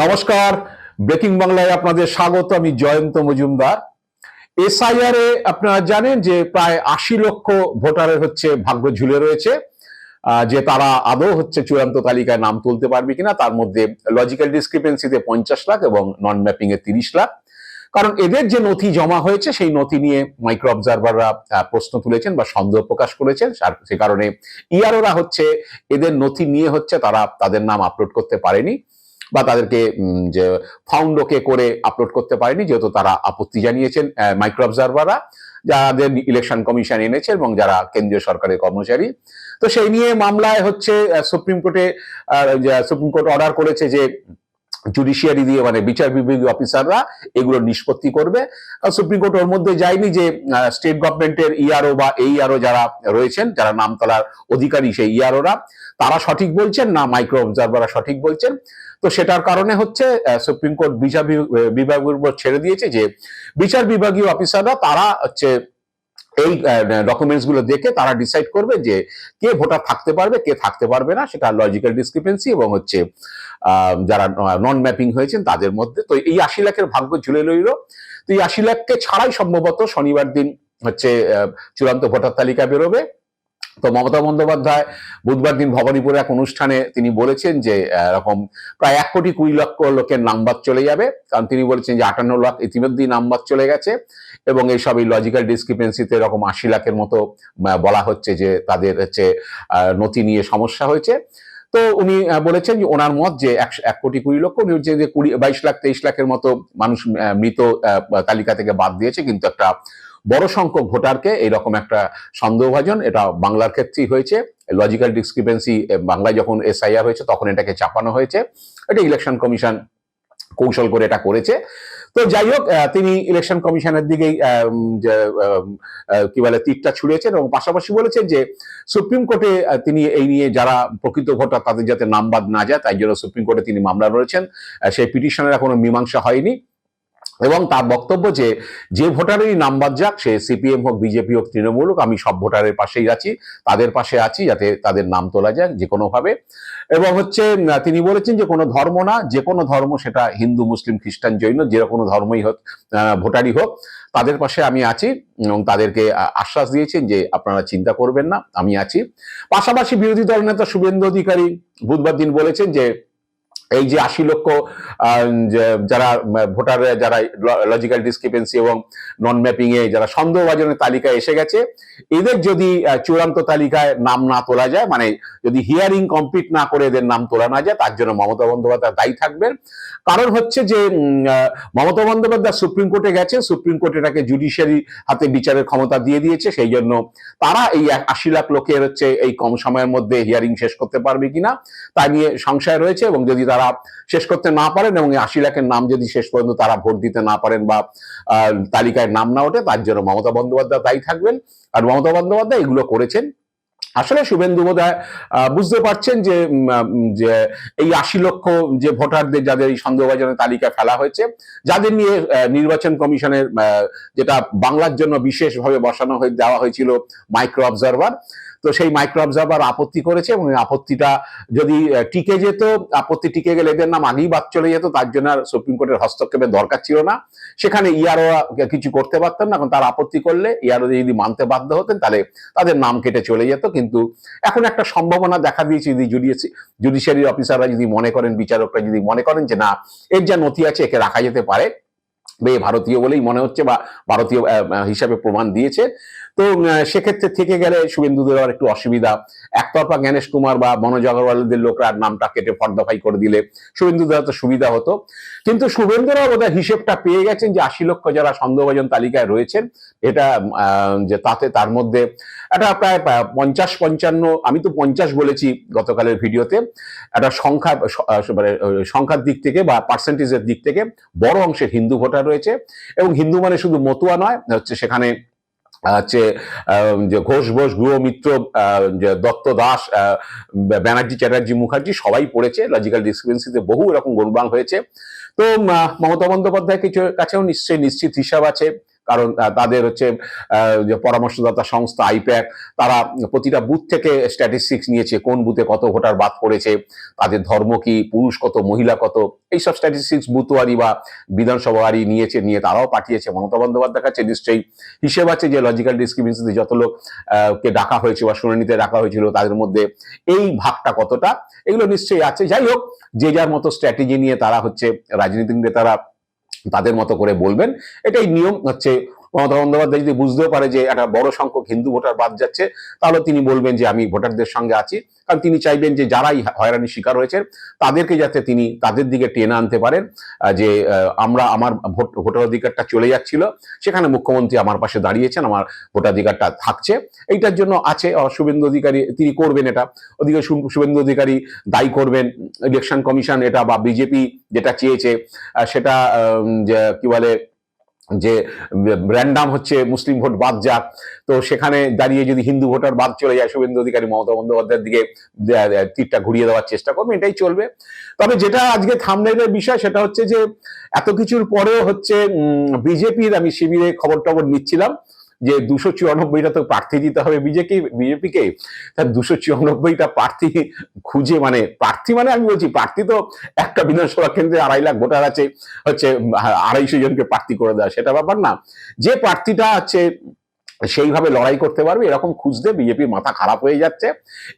নমস্কার, ব্রেকিং বাংলায় আপনাদের স্বাগত। আমি জয়ন্ত মজুমদার। এসআইআর এ আপনারা জানেন যে প্রায় ৮০ লক্ষ ভোটারের ভাগ্য ঝুলে রয়েছে, যে তারা আদৌ চূড়ান্ত তালিকায় নাম তুলতে পারবে কিনা। তার মধ্যে লজিক্যাল ডিসক্রিপেন্সিতে ৫০ লাখ এবং নন ম্যাপিং এ ৩০ লাখ। কারণ এদের যে নথি জমা হয়েছে সেই নথি নিয়ে মাইক্রো অবজারভাররা প্রশ্ন তুলেছেন বা সন্দেহ প্রকাশ করেছেন। সে কারণে ইআরওরা এদের নথি নিয়ে তারা তাদের নাম আপলোড করতে পারেনি বা তাদেরকে যে ফাউন্ড ওকে করে আপলোড করতে পারেনি, যেহেতু তারা আপত্তি জানিয়েছেন মাইক্রো অবজারভাররা, যাদের ইলেকশন কমিশন এনেছে এবং যারা কেন্দ্রীয় সরকারের কর্মচারী। তো সেই নিয়ে মামলায় সুপ্রিম কোর্ট অর্ডার করেছে যে জুডিশিয়ারি দিয়ে, মানে বিচার বিভাগীয় অফিসাররা এগুলো নিষ্পত্তি করবে। সুপ্রিম কোর্ট ওর মধ্যে যায়নি যে স্টেট গভর্নমেন্টের ইআরও বা এইআরও যারা রয়েছেন, যারা নাম তোলার অধিকারী, সেই ইআরওরা তারা সঠিক বলছেন না মাইক্রো অবজারভাররা সঠিক বলছেন। তো সেটার কারণে সুপ্রিম কোর্ট বিচার বিভাগের উপর ছেড়ে দিয়েছে যে বিচার বিভাগীয় অফিসাররা তারা এই ডকুমেন্টস গুলো দেখে তারা ডিসাইড করবে যে কে ভোটার থাকতে পারবে, কে থাকতে পারবে না। সেটা লজিক্যাল ডিসক্রিপেন্সি এবং যারা নন ম্যাপিং হয়েছেন তাদের মধ্যে। তো এই ৮০ লাখের ভাগ্য ঝুলে রইল। তো এই ৮০ লাখকে ছাড়াই সম্ভবত শনিবার দিন চূড়ান্ত ভোটার তালিকা বেরোবে। তো মমতা বন্দ্যোপাধ্যায় বুধবার দিন ভবানীপুরে এক অনুষ্ঠানে তিনি বলেছেন যে এরকম প্রায় ১,২০,০০,০০০ লোকের নাম্বার চলে যাবে। কারণ তিনি বলেছেন যে ৫৮ লাখ ইতিমধ্যেই নাম্বার চলে গেছে এবং এইসব এই লজিক্যাল ডিসক্রিপেন্সিতে এরকম ৮০ লাখের মতো বলা হচ্ছে যে তাদের নথি নিয়ে সমস্যা হয়েছে। তো উনি বলেছেন যে ওনার মত যে ১,২০,০০,০০০, উনি হচ্ছে যে ২২ লাখ ২৩ লাখের মতো মানুষ মৃত তালিকা থেকে বাদ দিয়েছে, কিন্তু একটা বড় সংখ্যক ভোটারকে এইরকম একটা সন্দেহভাজন, এটা বাংলার ক্ষেত্রেই হয়েছে। লজিক্যাল ডিসক্রিপেন্সি বাংলায় যখন এসআইআর হয়েছে তখন এটাকে চাপানো হয়েছে। এটা ইলেকশন কমিশন কৌশল করে এটা করেছে। তো যাই হোক, তিনি ইলেকশন কমিশনের দিকেই কি বলে তীরটা ছুঁড়েছেন এবং পাশাপাশি বলেছেন যে সুপ্রিম কোর্টে তিনি এই নিয়ে যারা প্রকৃত ভোটার তাদের যাতে নাম বাদ না যায় তাই জন্য সুপ্রিম কোর্টে তিনি মামলা লড়েছেন। সেই পিটিশনের এখনো মীমাংসা হয়নি এবং তার বক্তব্য যে ভোটারেরই নাম বাদ যাক, সে সিপিএম হোক, বিজেপি হোক, তৃণমূল হোক, আমি সব ভোটারের পাশেই আছি, তাদের পাশে আছি যাতে তাদের নাম তোলা যায় যে কোনো ভাবে। এবং তিনি বলেছেন যে কোনো ধর্ম না, যে কোনো ধর্ম, সেটা হিন্দু, মুসলিম, খ্রিস্টান, জৈন, যে কোনো ধর্মই হোক, ভোটারই হোক, তাদের পাশে আমি আছি এবং তাদেরকে আশ্বাস দিয়েছেন যে আপনারা চিন্তা করবেন না, আমি আছি। পাশাপাশি বিরোধী দল নেতা শুভেন্দু অধিকারী বুধবার দিন বলেছেন যে এই যে ৮০ লক্ষ যারা ভোটার, যারা লজিক্যাল ডিসক্রিপেন্সি এবং নন ম্যাপিং এ যারা সন্দেহভাজনের তালিকায় এসে গেছে, এদের যদি চূড়ান্ত তালিকায় নাম না তোলা যায়, মানে যদি হিয়ারিং কমপ্লিট না করে এদের নাম তোলা না যায়, তার জন্য মমতা বন্দ্যোপাধ্যায় দায়ী থাকবেন। কারণ যে মমতা বন্দ্যোপাধ্যায় সুপ্রিম কোর্টে গেছে, সুপ্রিম কোর্ট এটাকে জুডিশিয়ারি হাতে বিচারের ক্ষমতা দিয়ে দিয়েছে। সেই জন্য তারা এই ৮০ লাখ লোকের এই কম সময়ের মধ্যে হিয়ারিং শেষ করতে পারবে কিনা তা নিয়ে সংশয় রয়েছে। এবং যদি তারা শেষ করতে না পারেন এবং ৮০ লাখের নাম যদি শেষ পর্যন্ত তারা ভোট দিতে না পারেন বা তালিকায় নাম না ওঠে, তার জন্য মমতা বন্দ্যোপাধ্যায় দায়ী থাকবেন। আর মমতা বন্দ্যোপাধ্যায় এগুলো করেছেন। আসলে শুভেন্দু বোধহয় বুঝতে পারছেন যে এই ৮০ লক্ষ যে ভোটারদের যাদের এই সন্দেহভাজনের তালিকায় ফেলা হয়েছে, যাদের নিয়ে নির্বাচন কমিশনের যেটা বাংলার জন্য বিশেষভাবে বসানো দেওয়া হয়েছিল মাইক্রো অবজারভার, তো সেই মাইক্রো অবজারভার আপত্তি করেছে এবং আপত্তিটা যদি টিকে যেত, আপত্তি টিকে গেলে এদের নাম আগেই বাদ চলে যেত, তার জন্য আর সুপ্রিম কোর্টের হস্তক্ষেপের দরকার ছিল না। সেখানে ইআরও কিছু করতে পারতেন না, কারণ তার আপত্তি করলে ইআরও যদি মানতে বাধ্য হতেন তাহলে তাদের নাম কেটে চলে যেত। কিন্তু এখন একটা সম্ভাবনা দেখা দিয়েছে, যদি জুডিশিয়ারি অফিসাররা যদি মনে করেন, বিচারকরা যদি মনে করেন যে না, এর যা নথি আছে একে রাখা যেতে পারে, ভারতীয় বলেই মনে হচ্ছে বা ভারতীয় হিসাবে প্রমাণ দিয়েছে, তো সেক্ষেত্রে থেকে গেলে শুভেন্দুদের একটু অসুবিধা। একতরফা জ্ঞানেশ কুমার বা মনোজ আগরওয়ালদের লোকরা নামটা কেটে ফর্দাফাই করে দিলে শুভেন্দুদের তো সুবিধা হতো। কিন্তু শুভেন্দুরা বোধহয় হিসেবটা পেয়ে গেছেন যে ৮০ লক্ষ যারা সন্দেহভাজন তালিকায় রয়েছেন, এটা যে তার মধ্যে একটা প্রায় ৫০-৫৫, আমি তো ৫০ বলেছি গতকালের ভিডিওতে, একটা সংখ্যার দিক থেকে বা পার্সেন্টেজের দিক থেকে বড় অংশের হিন্দু ভোটার রয়েছে। এবং হিন্দু মানে শুধু মতুয়া নয়, সেখানে যে ঘোষ বোস, গুহ মিত্র, দত্ত দাস, ব্যানার্জি, চ্যাটার্জি, মুখার্জি সবাই পড়েছে। লজিক্যাল ডিসক্রিপেন্সিতে বহু এরকম গোলমাল হয়েছে। তো মমতা বন্দ্যোপাধ্যায়ের কাছেও নিশ্চিত হিসাব আছে কারণ তাদের হচ্ছে যে পরামর্শদাতা সংস্থা আইপ্যাক, তারা প্রতিটা বুথ থেকে স্ট্যাটিস্টিক্স নিয়েছে, কোন বুথে কত ভোটার বাদ পড়েছে, তাদের ধর্ম কি, পুরুষ কত, মহিলা কত, এইসব স্ট্যাটিস্টিক্স বুথওয়ারি বা বিধানসভাওয়ারি নিয়ে তারাও পাঠিয়েছে। মমতা বন্দ্যোপাধ্যায়ের কাছে নিশ্চয়ই হিসেব আছে যে লজিক্যাল ডিসক্রিমিনেন্সিতে যত লোক কে ডাকা হয়েছে বা শুনানিতে ডাকা হয়েছিল তাদের মধ্যে এই ভাগটা কতটা, এগুলো নিশ্চয়ই আছে। যাই হোক, যে যার মতো স্ট্র্যাটেজি নিয়ে তারা হচ্ছে রাজনীতিক নেতারা তাদের মতো করে বলবেন, এটাই নিয়ম হচ্ছে। মমতা বন্দ্যোপাধ্যায় যদি বুঝতেও পারে যে একটা বড় সংখ্যক হিন্দু ভোটার বাদ যাচ্ছে, তাহলে তিনি বলবেন যে আমি ভোটারদের সঙ্গে আছি, কারণ তিনি চাইবেন যে যারাই হয়রানির শিকার হয়েছে তাদেরকে যাতে তিনি তাদের দিকে টেনে আনতে পারেন, যে আমার ভোটাধিকারটা চলে যাচ্ছিল, সেখানে মুখ্যমন্ত্রী আমার পাশে দাঁড়িয়েছেন, আমার ভোটাধিকারটা থাকছে, এইটার জন্য আছে। শুভেন্দু অধিকারী তিনি করবেন এটা, ওদিকে শুভেন্দু অধিকারী দায়ী করবেন ইলেকশন কমিশন এটা বা বিজেপি যেটা চেয়েছে সেটা, কি বলে যে র্যান্ডাম হচ্ছে মুসলিম ভোট বাদ যাক, তো সেখানে দাঁড়িয়ে যদি হিন্দু ভোটার বাদ চলে যায়, শুভেন্দু অধিকারী মমতা বন্দ্যোপাধ্যায়ের দিকে তীরটা ঘুরিয়ে দেওয়ার চেষ্টা করবে, এটাই চলবে। তবে যেটা আজকে থাম্বনেইলের বিষয় সেটা হচ্ছে যে এত কিছুর পরেও হচ্ছে বিজেপির, আমি শিবিরে খবর টবর নিচ্ছিলাম যে 294টা তো প্রার্থী দিতে হবে বিজেপিকে, তার 294টা প্রার্থী খুঁজে, মানে প্রার্থী মানে আমি বলছি প্রার্থী তো একটা বিধানসভা কেন্দ্রে 2.5 লাখ ভোটার আছে, হচ্ছে 250 জনকে প্রার্থী করে দেওয়া সেটা ব্যাপার না, যে প্রার্থীটা হচ্ছে সেইভাবে লড়াই করতে পারবে এরকম খুঁজতে বিজেপির মাথা খারাপ হয়ে যাচ্ছে।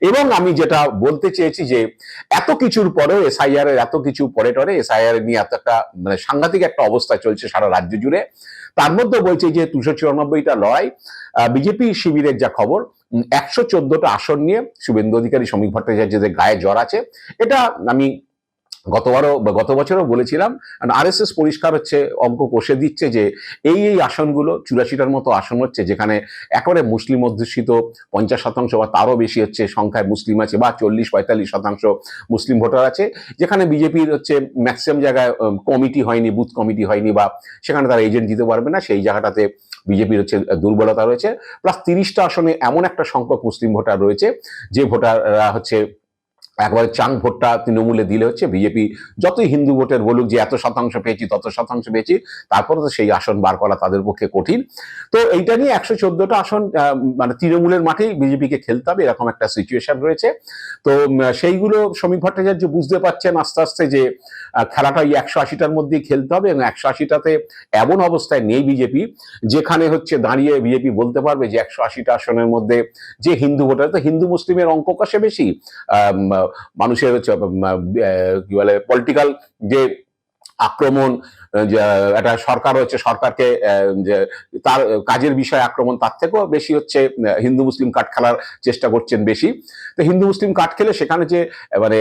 এবং আমি যেটা বলতে চেয়েছি যে এত কিছুর পরেও এসআইআর এর এত কিছু পরে টরে এসআইআর নিয়ে এত একটা মানে সাংঘাতিক একটা অবস্থা চলছে সারা রাজ্য জুড়ে, তার মধ্যে বলছে যে 294টা লড়াই, বিজেপি শিবিরের যা খবর 114টা আসন নিয়ে শুভেন্দু অধিকারী, সমীক ভট্টাচার্যদের গায়ে জ্বর আছে। এটা আমি গত বছরও বলেছিলাম, আরএসএস পরিষ্কার হচ্ছে অঙ্ক কষে দিচ্ছে যে এই আসনগুলো 84টার মতো আসন হচ্ছে যেখানে একেবারে মুসলিম অধ্যুষিত 50% বা তারও বেশি হচ্ছে সংখ্যায় মুসলিম আছে, বা 40-45% মুসলিম ভোটার আছে, যেখানে বিজেপির হচ্ছে ম্যাক্সিমাম জায়গায় কমিটি হয়নি, বুথ কমিটি হয়নি, বা সেখানে তারা এজেন্ট দিতে পারবে না, সেই জায়গাটাতে বিজেপির হচ্ছে দুর্বলতা রয়েছে। প্লাস 30টা আসনে এমন একটা সংখ্যক মুসলিম ভোটার রয়েছে যে ভোটাররা হচ্ছে একবারে চাং ভোটটা তৃণমূলে দিলে হচ্ছে বিজেপি যতই হিন্দু ভোটের বলুক যে এত শতাংশ পেয়েছি তত শতাংশ পেয়েছি, তারপরে তো সেই আসন বার করা তাদের পক্ষে কঠিন। তো এইটা নিয়ে 114টা আসন মানে তৃণমূলের মাঠেই বিজেপিকে খেলতে হবে, এরকম একটা সিচুয়েশন রয়েছে। তো সেইগুলো সমীক ভট্টাচার্য বুঝতে পারছেন আস্তে আস্তে যে খেলাটা এই 180টার মধ্যেই খেলতে হবে, এবং 180টাতে এমন অবস্থায় নেই বিজেপি যেখানে হচ্ছে দাঁড়িয়ে বিজেপি বলতে পারবে যে 180টা আসনের মধ্যে যে হিন্দু ভোটার, তো হিন্দু মুসলিমের অঙ্ক কষে বেশি, মানুষের হচ্ছে কি বলে পলিটিক্যাল যে আক্রমণ, একটা সরকার হচ্ছে সরকারকে যে তার কাজের বিষয়ে আক্রমণ, তার থেকেও বেশি হচ্ছে হিন্দু মুসলিম কাট খেলার চেষ্টা করছেন বেশি। তো হিন্দু মুসলিম কাট খেলে সেখানে যে মানে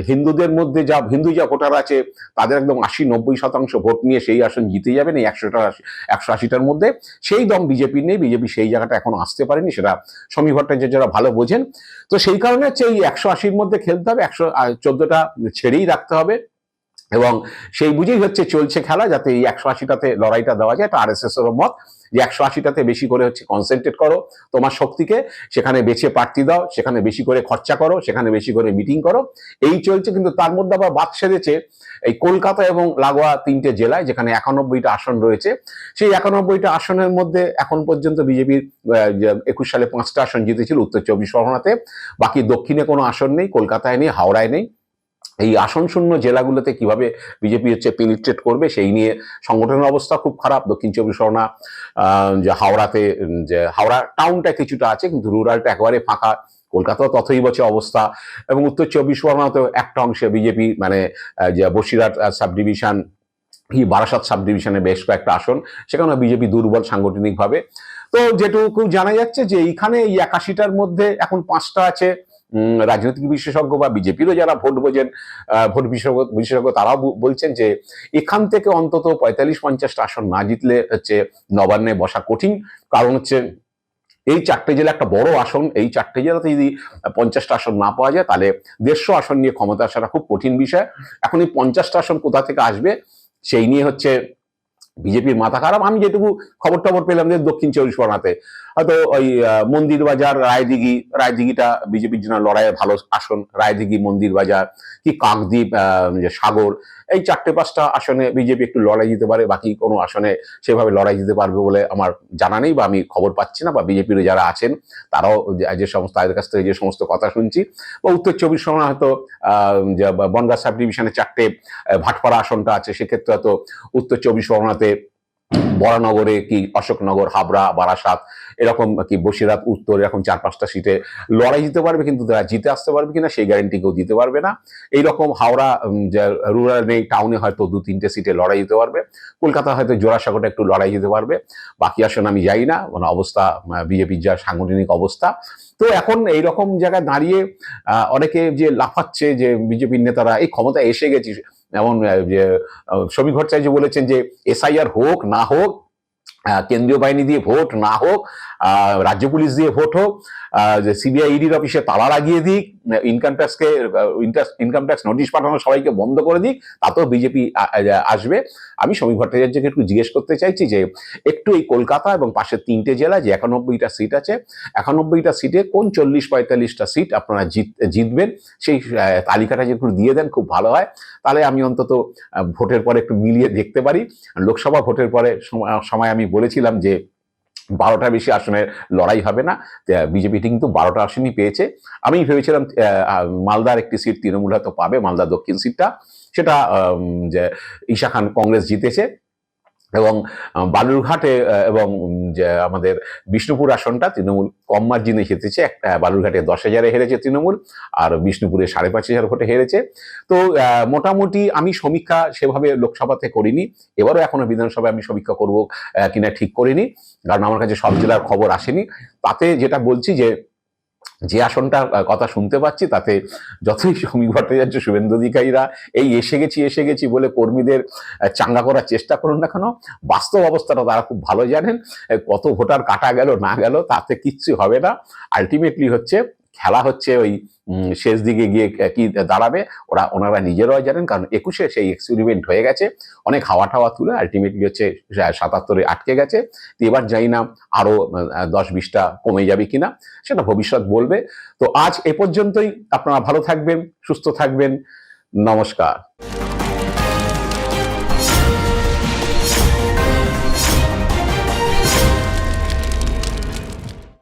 হিন্দুদের মধ্যে হিন্দু যা ভোটার আছে তাদের একদম 80-90% ভোট নিয়ে সেই আসন জিতে যাবেন এই 180টার মধ্যে, সেই দম বিজেপির নেই, বিজেপি সেই জায়গাটা এখনো আসতে পারেনি, সেটা সমীক ভট্টাচার্য যারা ভালো বোঝেন। তো সেই কারণে হচ্ছে এই 180-র মধ্যে খেলতে হবে, 114টা ছেড়েই রাখতে হবে, এবং সেই বুঝেই হচ্ছে চলছে খেলা, যাতে এই 180টাতে লড়াইটা দেওয়া যায়। এটা আরএসএস এর মত যে 180টাতে বেশি করে হচ্ছে কনসেন্ট্রেট করো তোমার শক্তিকে, সেখানে বেছে প্রার্থী দাও, সেখানে বেশি করে খরচা করো, সেখানে বেশি করে মিটিং করো, এই চলছে। কিন্তু তার মধ্যে আবার বাদ সেরেছে এই কলকাতা এবং লাগোয়া 3টে জেলায়, যেখানে 91টা আসন রয়েছে। সেই 91টা আসনের মধ্যে এখন পর্যন্ত বিজেপির 21 সালে 5টা আসন জিতেছিল উত্তর 24 পরগনাতে, বাকি দক্ষিণে কোনো আসন নেই, কলকাতায় নেই, হাওড়ায় নেই। এই আসন শূন্য জেলাগুলোতে কিভাবে বিজেপি হচ্ছে পেনিট্রেট করবে সেই নিয়ে সংগঠনের অবস্থা খুব খারাপ। দক্ষিণ 24 পরগনা, যে হাওড়াতে, যে হাওড়া টাউনটা কিছুটা আছে কিন্তু রুরালটা একেবারে ফাঁকা, কলকাতাও তথই বছর অবস্থা, এবং উত্তর 24 পরগনাতেও একটা অংশে বিজেপি মানে যে Basirhat sub division, Barasat sub ডিভিশনে বেশ কয়েকটা আসন, সেখানে বিজেপি দুর্বল সাংগঠনিকভাবে। তো যেটুকু জানা যাচ্ছে যে এইখানে এই 81টার মধ্যে এখন 5টা আছে রাজনৈতিক বিশেষজ্ঞ বা বিজেপিরও যারা ভোট বোঝেন, ভোট বিশেষজ্ঞ তারাও বলছেন যে এখান থেকে অন্তত 45-50টা আসন না জিতলে হচ্ছে নবান্নে বসা কঠিন। কারণ হচ্ছে এই 4টে জেলা একটা বড় আসন, এই 4টে জেলাতে যদি 50টা আসন না পাওয়া যায় তাহলে 150 আসন নিয়ে ক্ষমতা আসাটা খুব কঠিন বিষয়। এখন এই 50টা আসন কোথা থেকে আসবে সেই নিয়ে হচ্ছে বিজেপির মাথা খারাপ। আমি যেটুকু খবর টবর পেলাম যে দক্ষিণ 24 পরগনাতে হয়তো ওই মন্দির বাজার, রায়দিঘিটা বিজেপির জন্য লড়াইয়ে ভালো আসন, রায়দিঘি, মন্দির বাজার কি কাকদ্বীপ, সাগর, এই 4-5টা আসনে বিজেপি একটু লড়াই দিতে পারে। বাকি কোনো আসনে সেভাবে লড়াই দিতে পারবে বলে আমার জানা নেই, বা আমি খবর পাচ্ছি না, বা বিজেপির যারা আছেন তারাও যে সমস্ত তাদের কাছ থেকে যে সমস্ত কথা শুনছি, বা উত্তর 24 পরগনা হয়তো বনগাঁ সাব ডিভিশনে 4টে ভাটপাড়া আসনটা আছে, সেক্ষেত্রে হয়তো উত্তর 24 পরগনাতে বরানগরে কি অশোকনগর, হাবড়া, বারাসাত, এরকম কি বসিরহাট উত্তর, এরকম 4-5টা সিটে লড়াই দিতে পারবে, কিন্তু তারা জিতে আসতে পারবে কিনা সেই গ্যারেন্টি কেউ দিতে পারবে না। এইরকম হাওড়া রুরাল নেই, টাউনে হয়তো 2-3টে সিটে লড়াই দিতে পারবে, কলকাতা হয়তো জোড়াসাঁকোটা একটু লড়াই দিতে পারবে, বাকি আসন আমি যাই না, মানে অবস্থা বিজেপির যা সাংগঠনিক অবস্থা। তো এখন এইরকম জায়গায় দাঁড়িয়ে অনেকে যে লাফাচ্ছে যে বিজেপির নেতারা এই ক্ষমতায় এসে গেছি, এমন যে সমীর ভট্টাচার্য বলেছেন যে এসআইআর হোক না হোক, কেন্দ্রীয় বাহিনী দিয়ে ভোট না হোক, রাজ্য পুলিশ দিয়ে ভোট হোক, সিবিআই ইডির অফিসে তালা লাগিয়ে দিক, ইনকাম ট্যাক্স নোটিশ পাঠানো সবাইকে বন্ধ করে দিক, তাতেও বিজেপি আসবে। আমি সমীর ভট্টাচার্যকে একটু জিজ্ঞেস করতে চাইছি যে একটু এই কলকাতা এবং পাশের 3টে জেলা যে 91টা সিট আছে, 91টা সিটে কোন 40-45টা সিট আপনারা জিতবেন, সেই তালিকাটা যদি একটু দিয়ে দেন খুব ভালো হয়। তাহলে আমি অন্তত ভোটের পরে একটু মিলিয়ে দেখতে পারি। লোকসভা ভোটের পরে সময় আমি বলেছিলাম যে 12টার বেশি আসনের লড়াই হবে না, বিজেপি কিন্তু 12টা আসনই পেয়েছে। আমি ভেবেছিলাম মালদার একটি সিট তৃণমূল হয়তো পাবে, মালদা দক্ষিণ সিটটা, সেটা যে ঈশা খান কংগ্রেস জিতেছে, এবং বালুরঘাটে এবং যে আমাদের বিষ্ণুপুর আসনটা তৃণমূল কম মার্জিনে জিতেছে, বালুরঘাটে 10,000-এ হেরেছে তৃণমূল, আর বিষ্ণুপুরে 5,500 ভোটে হেরেছে। তো মোটামুটি আমি সমীক্ষা সেভাবে লোকসভাতে করিনি, এবারও এখনো বিধানসভায় আমি সমীক্ষা করব কিনা ঠিক করিনি, কারণ আমার কাছে সব জেলার খবর আসেনি। তাতে যেটা বলছি যে আসনটার কথা শুনতে পাচ্ছি, তাতে যতই সমীর ভট্টাচার্য, শুভেন্দু অধিকারীরা এই এসে গেছি বলে কর্মীদের চাঙ্গা করার চেষ্টা করুন না কেন, বাস্তব অবস্থাটা তারা খুব ভালো জানেন। কত ভোটার কাটা গেল না গেল তাতে কিচ্ছু হবে না। আলটিমেটলি হচ্ছে খেলা হচ্ছে ওই শেষ দিকে গিয়ে কি দাঁড়াবে ওনারা নিজেরাও জানেন, কারণ 21-এ সেই এক্সপেরিমেন্ট হয়ে গেছে, অনেক হাওয়া টাওয়া তুলে আলটিমেটলি হচ্ছে 77-এ আটকে গেছে। তো এবার জানি না আরো 10-20টা কমে যাবে কিনা, সেটা ভবিষ্যৎ বলবে। তো আজ এ পর্যন্তই। আপনারা ভালো থাকবেন, সুস্থ থাকবেন, নমস্কার।